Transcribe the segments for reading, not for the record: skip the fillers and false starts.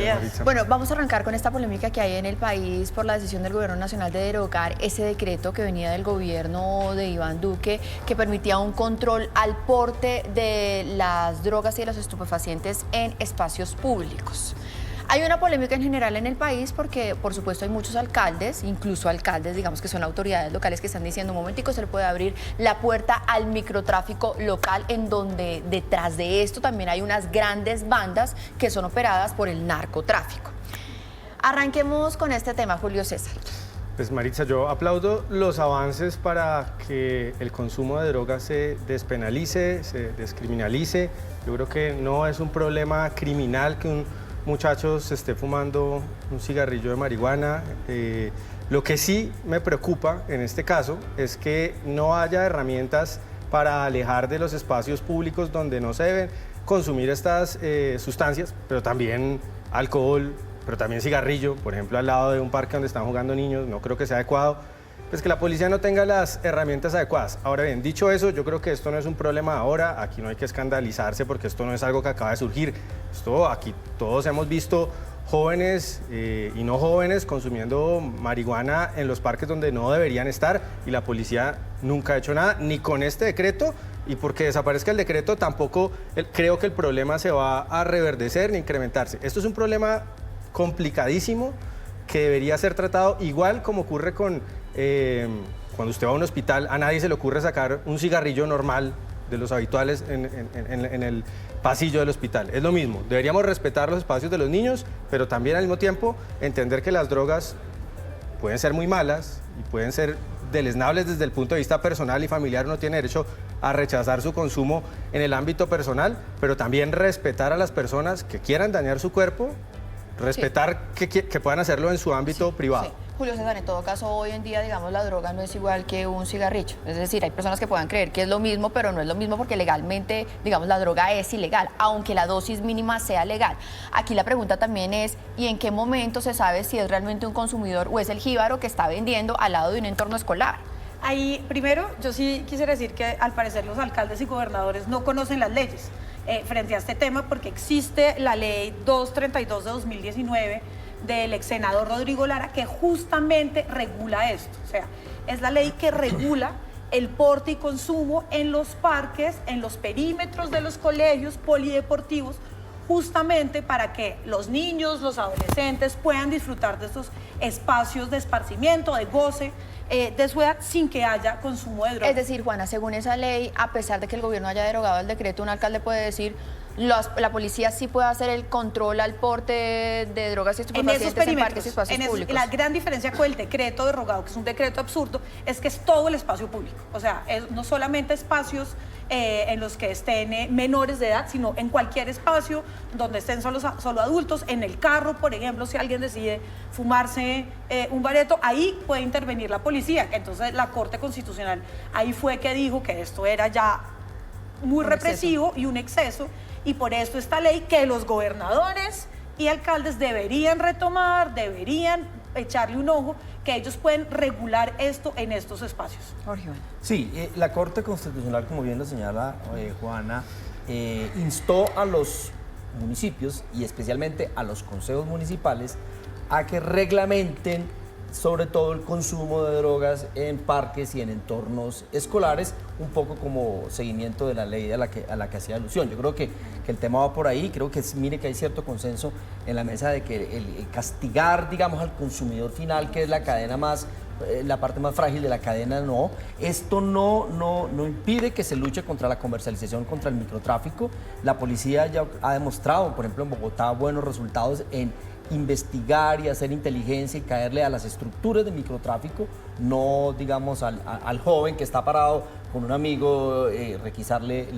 días. Maritza. Bueno, vamos a arrancar con esta polémica que hay en el país por la decisión del Gobierno Nacional de derogar ese decreto que venía del gobierno de Iván Duque, que permitía un control al porte de las drogas y de los estupefacientes en espacios públicos. Hay una polémica en general en el país porque, por supuesto, hay muchos alcaldes, incluso alcaldes, digamos que son autoridades locales, que están diciendo, un momentico, se le puede abrir la puerta al microtráfico local, en donde detrás de esto también hay unas grandes bandas que son operadas por el narcotráfico. Arranquemos con este tema, Julio César. Pues Maritza, yo aplaudo los avances para que el consumo de drogas se despenalice, se descriminalice. Yo creo que no es un problema criminal que un muchacho se esté fumando un cigarrillo de marihuana. Lo que sí me preocupa en este caso es que no haya herramientas para alejar de los espacios públicos donde no se deben consumir estas sustancias, pero también alcohol, pero también cigarrillo, por ejemplo, al lado de un parque donde están jugando niños. No creo que sea adecuado. Pues que la policía no tenga las herramientas adecuadas. Ahora bien, dicho eso, yo creo que esto no es un problema ahora, aquí no hay que escandalizarse porque esto no es algo que acaba de surgir. Esto aquí todos hemos visto jóvenes y no jóvenes consumiendo marihuana en los parques donde no deberían estar y la policía nunca ha hecho nada, ni con este decreto, y porque desaparezca el decreto tampoco creo que el problema se va a reverdecer ni incrementarse. Esto es un problema complicadísimo que debería ser tratado igual como ocurre con cuando usted va a un hospital. A nadie se le ocurre sacar un cigarrillo normal de los habituales en el pasillo del hospital. Es lo mismo, deberíamos respetar los espacios de los niños, pero también al mismo tiempo entender que las drogas pueden ser muy malas y pueden ser deleznables desde el punto de vista personal y familiar. Uno tiene derecho a rechazar su consumo en el ámbito personal, pero también respetar a las personas que quieran dañar su cuerpo, respetar que puedan hacerlo en su ámbito privado. Sí. Julio César, en todo caso, hoy en día, digamos, la droga no es igual que un cigarrillo. Es decir, hay personas que puedan creer que es lo mismo, pero no es lo mismo porque legalmente, digamos, la droga es ilegal, aunque la dosis mínima sea legal. Aquí la pregunta también es, ¿y en qué momento se sabe si es realmente un consumidor o es el jíbaro que está vendiendo al lado de un entorno escolar? Ahí, primero, yo sí quisiera decir que al parecer los alcaldes y gobernadores no conocen las leyes frente a este tema, porque existe la ley 232 de 2019 del ex senador Rodrigo Lara, que justamente regula esto. O sea, es la ley que regula el porte y consumo en los parques, en los perímetros de los colegios polideportivos, justamente para que los niños, los adolescentes puedan disfrutar de estos espacios de esparcimiento, de goce, de su edad, sin que haya consumo de drogas. Es decir, Juana, según esa ley, a pesar de que el gobierno haya derogado el decreto, un alcalde puede decir, la policía sí puede hacer el control al porte de drogas y estupefacientes en parques y espacios públicos. La gran diferencia con el decreto derogado, que es un decreto absurdo, es que es todo el espacio público. O sea, no solamente espacios en los que estén menores de edad, sino en cualquier espacio donde estén solo adultos, en el carro, por ejemplo, si alguien decide fumarse un bareto, ahí puede intervenir la policía. Entonces la Corte Constitucional ahí fue que dijo que esto era ya muy represivo y un exceso, y por esto esta ley que los gobernadores y alcaldes deberían retomar, deberían echarle un ojo, que ellos pueden regular esto en estos espacios. Jorge. Sí, la Corte Constitucional, como bien lo señala Juana, instó a los municipios y especialmente a los consejos municipales a que reglamenten sobre todo el consumo de drogas en parques y en entornos escolares, un poco como seguimiento de la ley a la que hacía alusión. Yo creo que el tema va por ahí. Creo que mire que hay cierto consenso en la mesa de que el castigar, digamos, al consumidor final, que es la cadena más, la parte más frágil de la cadena, no. Esto no impide que se luche contra la comercialización, contra el microtráfico. La policía ya ha demostrado, por ejemplo, en Bogotá, buenos resultados en investigar y hacer inteligencia y caerle a las estructuras de microtráfico, no, digamos, al joven que está parado con un amigo, requisarle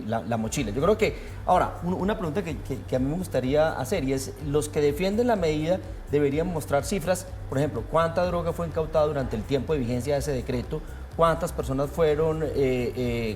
la mochila. Yo creo que, ahora, una pregunta que a mí me gustaría hacer, y es, los que defienden la medida deberían mostrar cifras, por ejemplo, cuánta droga fue incautada durante el tiempo de vigencia de ese decreto, cuántas personas fueron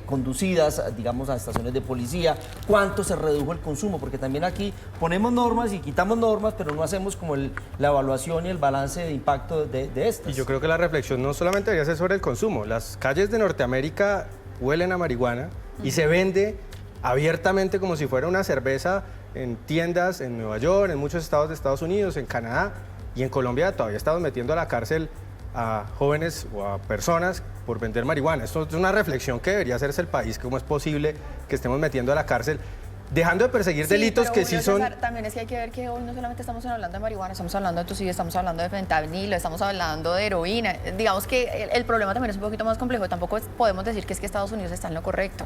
conducidas, digamos, a estaciones de policía, cuánto se redujo el consumo, porque también aquí ponemos normas y quitamos normas, pero no hacemos como la evaluación y el balance de impacto de estas. Y yo creo que la reflexión no solamente debería ser sobre el consumo. Las calles de Norteamérica huelen a marihuana y se vende abiertamente como si fuera una cerveza en tiendas en Nueva York, en muchos estados de Estados Unidos, en Canadá y en Colombia todavía estamos metiendo a la cárcel a jóvenes o a personas por vender marihuana. Esto es una reflexión que debería hacerse el país, cómo es posible que estemos metiendo a la cárcel, dejando de perseguir delitos que sí son... César, también es que hay que ver que hoy no solamente estamos hablando de marihuana, estamos hablando de tucibio, estamos hablando de fentanilo, estamos hablando de heroína. Digamos que el problema también es un poquito más complejo. Tampoco podemos decir que es que Estados Unidos está en lo correcto.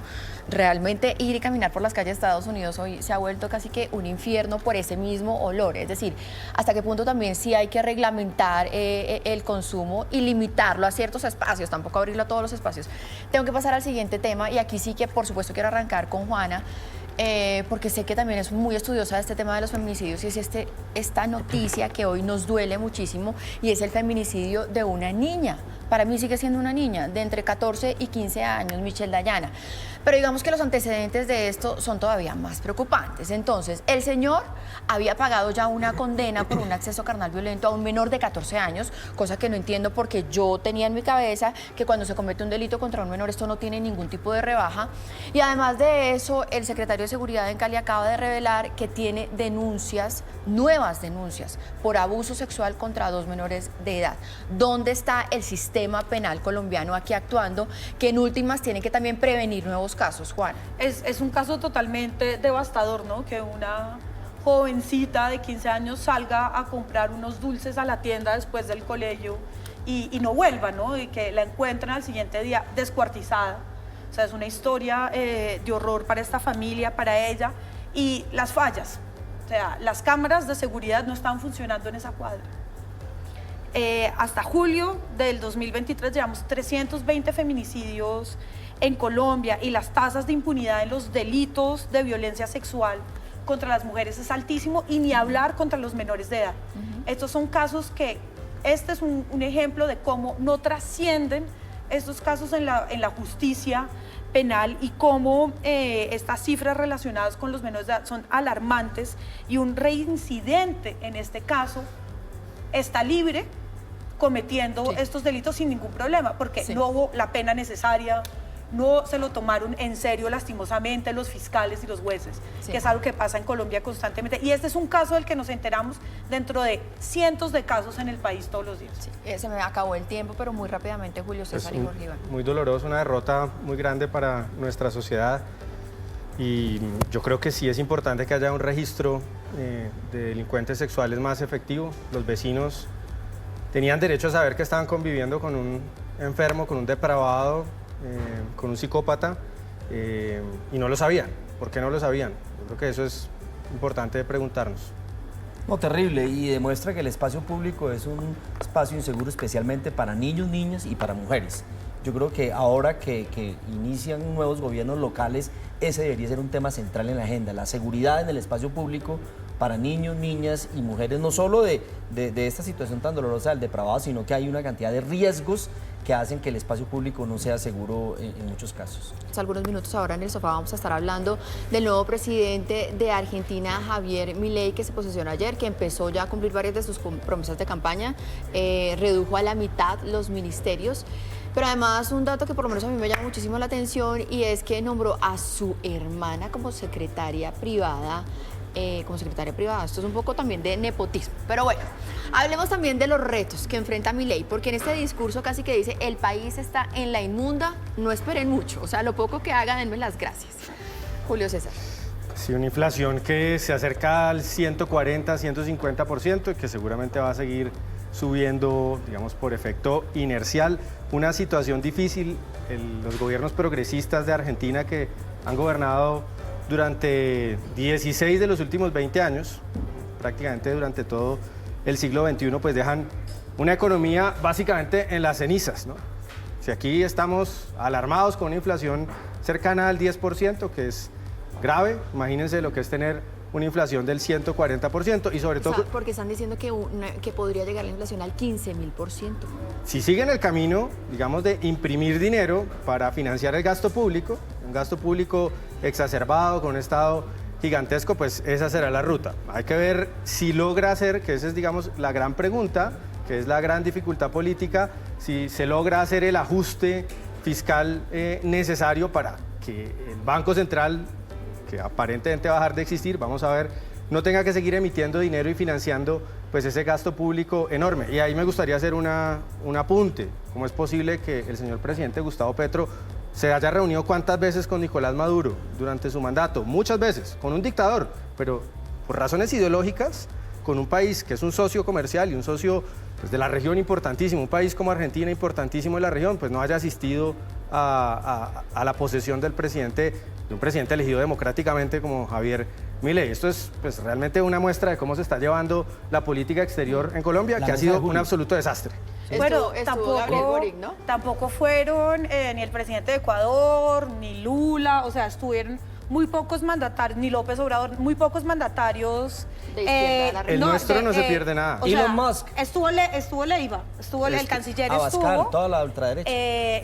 Realmente ir y caminar por las calles de Estados Unidos hoy se ha vuelto casi que un infierno por ese mismo olor. Es decir, hasta qué punto también sí hay que reglamentar el consumo y limitarlo a ciertos espacios, tampoco abrirlo a todos los espacios. Tengo que pasar al siguiente tema y aquí sí que por supuesto quiero arrancar con Juana. Porque sé que también es muy estudiosa de este tema de los feminicidios y es esta noticia que hoy nos duele muchísimo y es el feminicidio de una niña. Para mí sigue siendo una niña de entre 14 y 15 años, Michelle Dayana. Pero digamos que los antecedentes de esto son todavía más preocupantes. Entonces, el señor había pagado ya una condena por un acceso carnal violento a un menor de 14 años, cosa que no entiendo porque yo tenía en mi cabeza que cuando se comete un delito contra un menor esto no tiene ningún tipo de rebaja. Y además de eso, el secretario de Seguridad en Cali acaba de revelar que tiene denuncias, nuevas denuncias, por abuso sexual contra 2 menores de edad. ¿Dónde está el sistema penal colombiano aquí actuando, que en últimas tiene que también prevenir nuevos casos, Juan? Es un caso totalmente devastador, ¿no? Que una jovencita de 15 años salga a comprar unos dulces a la tienda después del colegio y no vuelva, ¿no? Y que la encuentren al siguiente día descuartizada. O sea, es una historia de horror para esta familia, para ella, y las fallas. O sea, las cámaras de seguridad no están funcionando en esa cuadra. Hasta julio del 2023 llevamos 320 feminicidios en Colombia y las tasas de impunidad en los delitos de violencia sexual contra las mujeres es altísimo, y ni hablar contra los menores de edad. Estos son casos que, este es un ejemplo de cómo no trascienden estos casos en la justicia penal y cómo estas cifras relacionadas con los menores de edad son alarmantes, y un reincidente en este caso está libre cometiendo estos delitos sin ningún problema, porque no hubo la pena necesaria, no se lo tomaron en serio lastimosamente los fiscales y los jueces, que es algo que pasa en Colombia constantemente. Y este es un caso del que nos enteramos dentro de cientos de casos en el país todos los días. Se me acabó el tiempo, pero muy rápidamente, Julio César y Jorge Iván. Muy doloroso, una derrota muy grande para nuestra sociedad, y yo creo que sí es importante que haya un registro de delincuentes sexuales más efectivo. Los vecinos tenían derecho a saber que estaban conviviendo con un enfermo, con un depravado, con un psicópata, y no lo sabían. ¿Por qué no lo sabían? Yo creo que eso es importante preguntarnos. No, terrible, y demuestra que el espacio público es un espacio inseguro especialmente para niños, niñas y para mujeres. Yo creo que ahora que inician nuevos gobiernos locales, ese debería ser un tema central en la agenda, la seguridad en el espacio público para niños, niñas y mujeres, no solo de esta situación tan dolorosa del depravado, sino que hay una cantidad de riesgos que hacen que el espacio público no sea seguro en muchos casos. Algunos minutos ahora en el sofá vamos a estar hablando del nuevo presidente de Argentina, Javier Milei, que se posesionó ayer, que empezó ya a cumplir varias de sus promesas de campaña, redujo a la mitad los ministerios, pero además un dato que por lo menos a mí me llama muchísimo la atención, y es que nombró a su hermana como secretaria privada. Esto es un poco también de nepotismo. Pero bueno, hablemos también de los retos que enfrenta Milei, porque en este discurso casi que dice: el país está en la inmunda, no esperen mucho, o sea, lo poco que haga, denme las gracias. Julio César. Sí, una inflación que se acerca al 140, 150% y que seguramente va a seguir subiendo, digamos, por efecto inercial. Una situación difícil. Los gobiernos progresistas de Argentina, que han gobernado durante 16 de los últimos 20 años, prácticamente durante todo el siglo XXI, pues dejan una economía básicamente en las cenizas, ¿no? Si aquí estamos alarmados con una inflación cercana al 10%, que es grave, imagínense lo que es tener una inflación del 140%, y sobre todo... Porque están diciendo que podría llegar la inflación al 15.000%. Si siguen el camino, digamos, de imprimir dinero para financiar el gasto público, un gasto público exacerbado con un Estado gigantesco, pues esa será la ruta. Hay que ver si logra hacer, que esa es, digamos, la gran pregunta, que es la gran dificultad política, si se logra hacer el ajuste fiscal necesario para que el Banco Central que aparentemente va a dejar de existir, vamos a ver, no tenga que seguir emitiendo dinero y financiando pues ese gasto público enorme. Y ahí me gustaría hacer un apunte. ¿Cómo es posible que el señor presidente Gustavo Petro se haya reunido cuántas veces con Nicolás Maduro durante su mandato? Muchas veces, con un dictador, pero por razones ideológicas, con un país que es un socio comercial y un socio pues, de la región importantísimo, un país como Argentina importantísimo de la región, pues no haya asistido a la posesión del presidente, de un presidente elegido democráticamente como Javier Milei. Esto es pues, realmente una muestra de cómo se está llevando la política exterior en Colombia, que ha sido un absoluto desastre. Bueno, Estuvo Gabriel Boric, ¿no? tampoco fueron ni el presidente de Ecuador, ni Lula, o sea, estuvieron muy pocos mandatarios, ni López Obrador, muy pocos mandatarios. De izquierda de la El nuestro no se pierde nada. O sea, Elon Musk. Estuvo Leiva, el canciller Abascal, estuvo. toda la ultraderecha.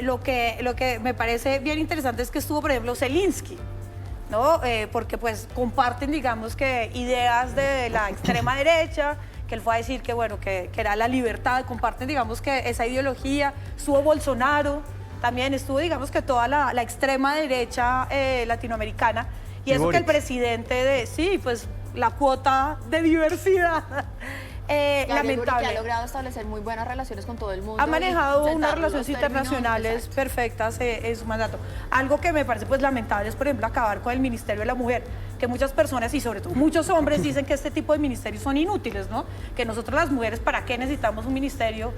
Lo que me parece bien interesante es que estuvo, por ejemplo, Zelensky, ¿no? Porque pues comparten, digamos, que ideas de la extrema derecha, que él fue a decir que, bueno, que era la libertad, comparten, digamos, que esa ideología. Estuvo Bolsonaro, también estuvo, digamos, que toda la extrema derecha latinoamericana. Y eso Boric. que el presidente sí, pues la cuota de diversidad. Gabriel Boric, Lamentable. que ha logrado establecer muy buenas relaciones con todo el mundo. Ha manejado y unas sentar relaciones los términos, internacionales exacto. perfectas en su mandato. Algo que me parece pues lamentable es, por ejemplo, acabar con el Ministerio de la Mujer, que muchas personas y sobre todo muchos hombres dicen que este tipo de ministerios son inútiles, ¿no? Que nosotros las mujeres, ¿para qué necesitamos un ministerio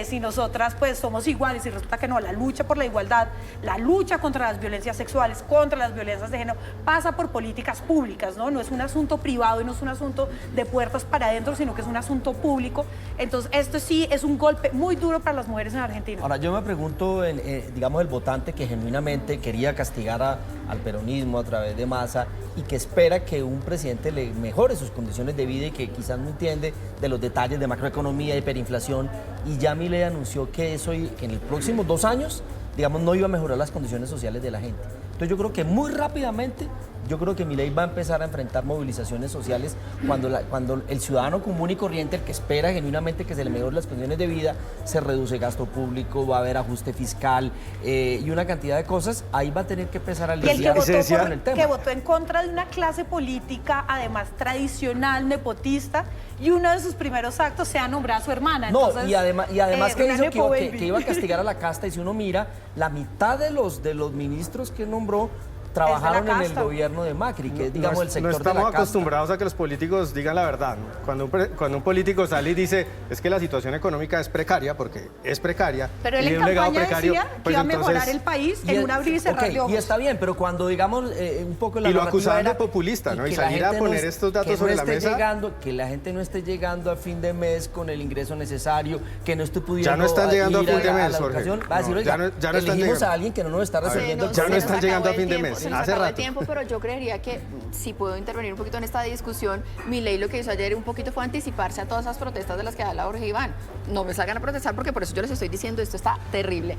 si nosotras pues somos iguales? Y resulta que no, la lucha por la igualdad, la lucha contra las violencias sexuales, contra las violencias de género, pasa por políticas públicas, ¿no? No es un asunto privado y no es un asunto de puertas para adentro, sino que es un asunto público. Entonces, esto sí es un golpe muy duro para las mujeres en Argentina. Ahora, yo me pregunto, digamos, el votante que genuinamente quería castigar al peronismo a través de Massa y que espera que un presidente le mejore sus condiciones de vida y que quizás no entiende de los detalles de macroeconomía, de hiperinflación, y ya Milei anunció que eso que en los próximos 2 años, digamos, no iba a mejorar las condiciones sociales de la gente. Entonces yo creo que muy rápidamente, yo creo que Milei va a empezar a enfrentar movilizaciones sociales cuando el ciudadano común y corriente, el que espera genuinamente que se le mejoren las condiciones de vida, se reduce gasto público, va a haber ajuste fiscal y una cantidad de cosas, ahí va a tener que empezar a Y el que lidiar votó, con el tema. que votó en contra de una clase política, además tradicional, nepotista, y uno de sus primeros actos sea nombrar a su hermana. No, Entonces, y además que una hizo nepo que baby. iba a castigar a la casta, y si uno mira, la mitad de los ministros que nombró trabajaron en el casta. gobierno de Macri, que es, digamos, el sector no de la estamos casta. acostumbrados a que los políticos digan la verdad, ¿no? Cuando un político sale y dice es que la situación económica es precaria, porque es precaria, Pero él y en de un legado campaña precario, decía que pues iba a mejorar entonces- el país Y en un abrir y cerrar ok, de ojos. y está bien, pero cuando, digamos, un poco la Y lo narrativa acusaban de era populista, ¿no? Y que la salir a gente poner estos datos que no sobre la esté mesa. que la gente no esté llegando a fin de mes con el ingreso necesario, que no esté pudiendo Ya no están llegando a ir fin de mes, la Jorge. educación. Va a decir, No, oiga, ya no están elegimos llegando. a alguien que no nos está resolviendo el ya no problema. están llegando a fin de mes, Se nos hace acabó el rato. tiempo, pero yo creería que si puedo intervenir un poquito en esta discusión, Milei lo que hizo ayer un poquito fue anticiparse a todas esas protestas de las que habla Jorge Iván. No me salgan a protestar porque por eso yo les estoy diciendo esto está terrible.